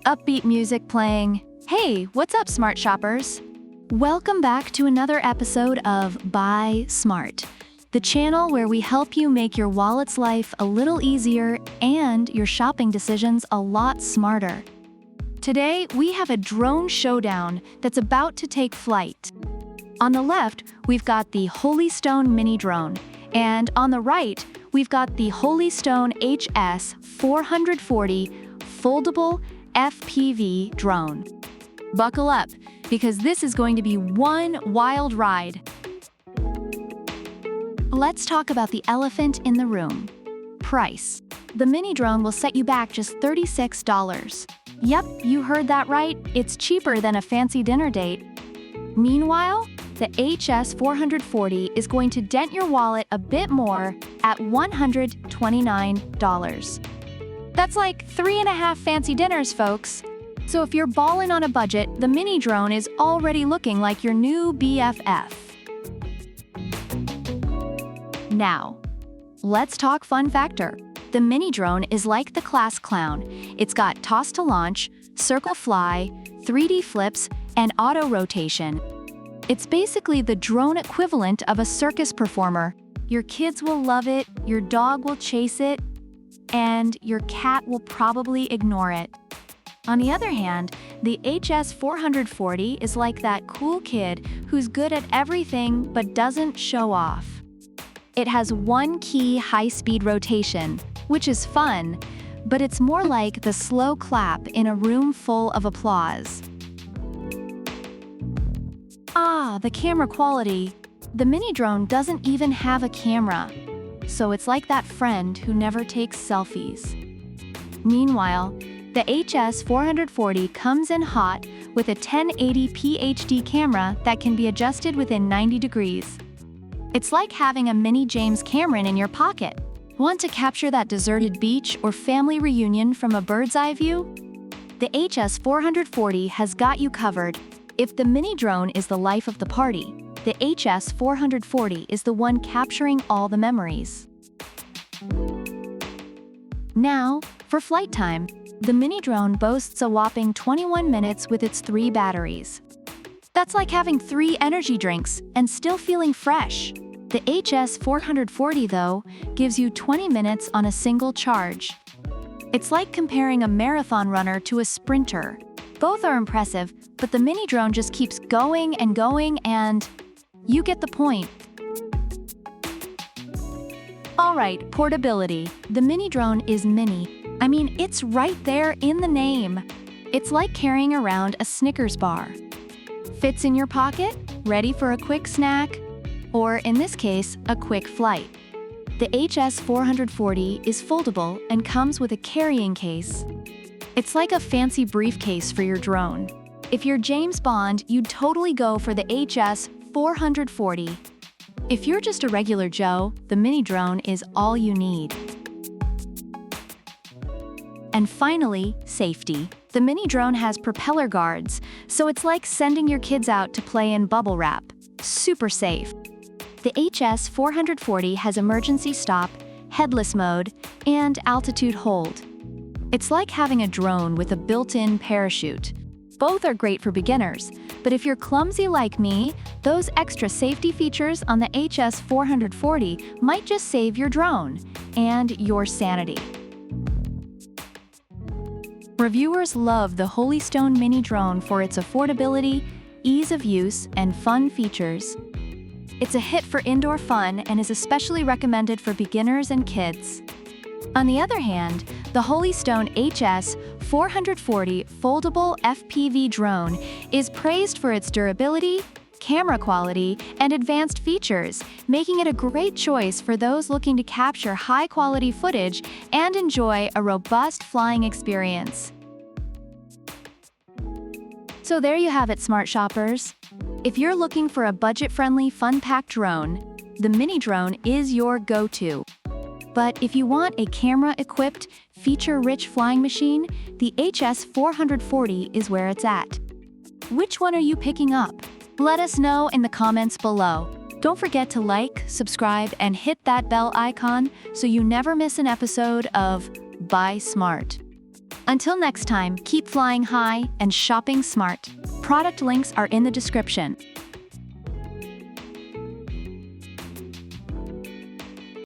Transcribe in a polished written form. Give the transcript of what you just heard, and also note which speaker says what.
Speaker 1: upbeat music playing. Hey, what's up, smart shoppers? Welcome back to another episode of Buy Smart, the channel where we help you make your wallet's life a little easier and your shopping decisions a lot smarter. Today, we have a drone showdown that's about to take flight. On the left, we've got the Holystone mini drone, and on the right, we've got the Holystone HS440 Foldable FPV drone. Buckle up, because this is going to be one wild ride. Let's talk about the elephant in the room. Price. The mini drone will set you back just $36. Yep, you heard that right, it's cheaper than a fancy dinner date. Meanwhile, the HS440 is going to dent your wallet a bit more at $129. That's like 3.5 fancy dinners, folks. So if you're ballin' on a budget, the mini drone is already looking like your new BFF. Now, let's talk fun factor. The mini drone is like the class clown. It's got toss to launch, circle fly, 3D flips, and auto rotation. It's basically the drone equivalent of a circus performer. Your kids will love it, your dog will chase it, and your cat will probably ignore it. On the other hand, the HS440 is like that cool kid who's good at everything but doesn't show off. It has one key high-speed rotation, which is fun, but it's more like the slow clap in a room full of applause. The camera quality. The mini drone doesn't even have a camera, so it's like that friend who never takes selfies. Meanwhile, the HS440 comes in hot with a 1080p HD camera that can be adjusted within 90 degrees. It's like having a mini James Cameron in your pocket. Want to capture that deserted beach or family reunion from a bird's eye view? The HS440 has got you covered. If the mini drone is the life of the party, the HS440 is the one capturing all the memories. Now, for flight time, the mini drone boasts a whopping 21 minutes with its 3 batteries. That's like having 3 energy drinks and still feeling fresh. The HS440, though, gives you 20 minutes on a single charge. It's like comparing a marathon runner to a sprinter. Both are impressive, but the mini drone just keeps going and going, and you get the point. Alright, portability. The mini drone is mini. I mean, it's right there in the name. It's like carrying around a Snickers bar. Fits in your pocket, ready for a quick snack, or in this case, a quick flight. The HS440 is foldable and comes with a carrying case. It's like a fancy briefcase for your drone. If you're James Bond, you'd totally go for the HS440. If you're just a regular Joe, the mini drone is all you need. And finally, safety. The mini drone has propeller guards, so it's like sending your kids out to play in bubble wrap. Super safe. The HS440 has emergency stop, headless mode, and altitude hold. It's like having a drone with a built-in parachute. Both are great for beginners, but if you're clumsy like me, those extra safety features on the HS440 might just save your drone and your sanity. Reviewers love the Holystone mini drone for its affordability, ease of use, and fun features. It's a hit for indoor fun and is especially recommended for beginners and kids. On the other hand, the Holystone HS440 Foldable FPV drone is praised for its durability, camera quality, and advanced features, making it a great choice for those looking to capture high-quality footage and enjoy a robust flying experience. So there you have it, smart shoppers. If you're looking for a budget-friendly, fun-packed drone, the mini drone is your go-to. But if you want a camera-equipped, feature-rich flying machine, the HS440 is where it's at. Which one are you picking up? Let us know in the comments below. Don't forget to like, subscribe, and hit that bell icon so you never miss an episode of Buy Smart. Until next time, keep flying high and shopping smart. Product links are in the description.